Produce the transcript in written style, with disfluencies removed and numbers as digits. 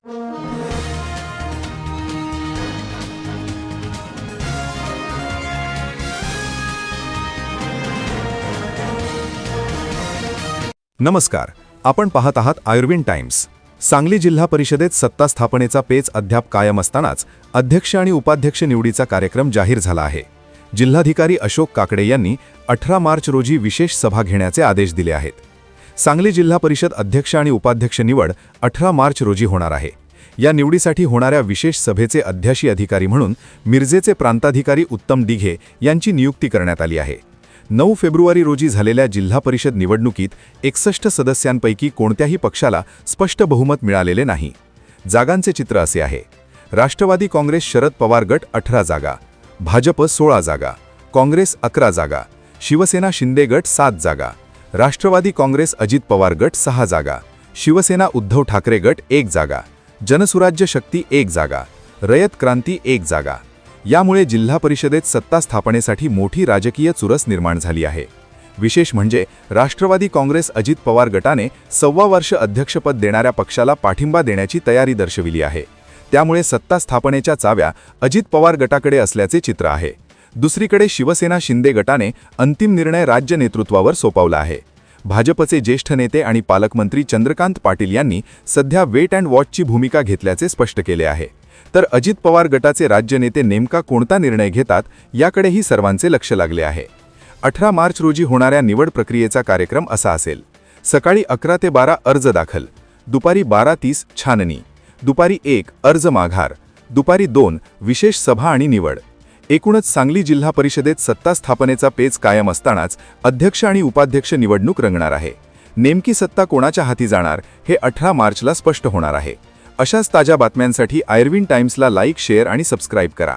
नमस्कार, आपण पाहत आहात आयुर्विन टाइम्स. सांगली जिल्हा परिषदेत सत्ता स्थापनेचा पेच अद्याप कायम असतानाच अध्यक्ष आणि उपाध्यक्ष निवडीचा कार्यक्रम जाहीर झाला आहे. जिल्हाधिकारी अशोक काकडे यांनी 18 मार्च रोजी विशेष सभा घेण्याचे आदेश दिले आहेत. सांगली जिल्हा परिषद अध्यक्ष आणि उपाध्यक्ष निवड 18 मार्च रोजी होणार आहे. या निवडीसाठी होणाऱ्या विशेष सभेचे अध्याशी अधिकारी म्हणून मिरजेचे प्रांताधिकारी उत्तम दिघे यांची नियुक्ती करण्यात आली आहे. 9 फेब्रुवारी रोजी झालेल्या जिल्हा परिषद निवडणुकीत 61 सदस्यांपैकी कोणत्याही पक्षाला स्पष्ट बहुमत मिळालेले नाही. जागांचे चित्र असे आहे: राष्ट्रवादी काँग्रेस शरद पवार गट 18 जागा, भाजप 16 जागा, काँग्रेस 11 जागा, शिवसेना शिंदे गट 7 जागा, राष्ट्रवादी काँग्रेस अजित पवार गट 6 जागा, शिवसेना उद्धव ठाकरे गट 1 जागा, जनसुराज्य शक्ती 1 जागा, रयत क्रांती 1 जागा. यामुळे जिल्हा परिषदेत सत्ता स्थापनेसाठी मोठी राजकीय चुरस निर्माण झाली आहे. विशेष म्हणजे राष्ट्रवादी काँग्रेस अजित पवार गटाने 1.25 वर्ष अध्यक्षपद देणाऱ्या पक्षाला पाठिंबा देण्याची तयारी दर्शविली आहे. त्यामुळे सत्ता स्थापनेच्या चाव्या अजित पवार गटाकडे असल्याचे चित्र आहे. दुसरीकडे शिवसेना शिंदे गटाने अंतिम निर्णय राज्य नेतृत्वावर सोपवला आहे. भाजपचे ज्येष्ठ नेते आणि पालकमंत्री चंद्रकांत पाटील यांनी सध्या वेट अँड वॉचची भूमिका घेतल्याचे स्पष्ट केले आहे. तर अजित पवार गटाचे राज्य नेते नेमका कोणता निर्णय घेतात याकडेही सर्वांचे लक्ष लागले आहे. 18 मार्च रोजी होणाऱ्या निवड प्रक्रियेचा कार्यक्रम असा असेल: सकाळी 11 ते 12 अर्ज दाखल, दुपारी 12:30 छाननी, दुपारी 1 अर्ज माघार, दुपारी 2 विशेष सभा आणि निवड. एकूणच सांगली जिल्हा परिषदेत सत्ता स्थापनेचा पेच कायम असतानाच अध्यक्ष आणि उपाध्यक्ष निवडणूक रंगणार आहे. नेमकी सत्ता कोणाच्या हाती जाणार हे 18 मार्चला स्पष्ट होणार आहे. अशाच ताज्या बातम्यांसाठी आयुर्विन टाइम्सला लाईक, शेअर आणि सबस्क्राईब करा.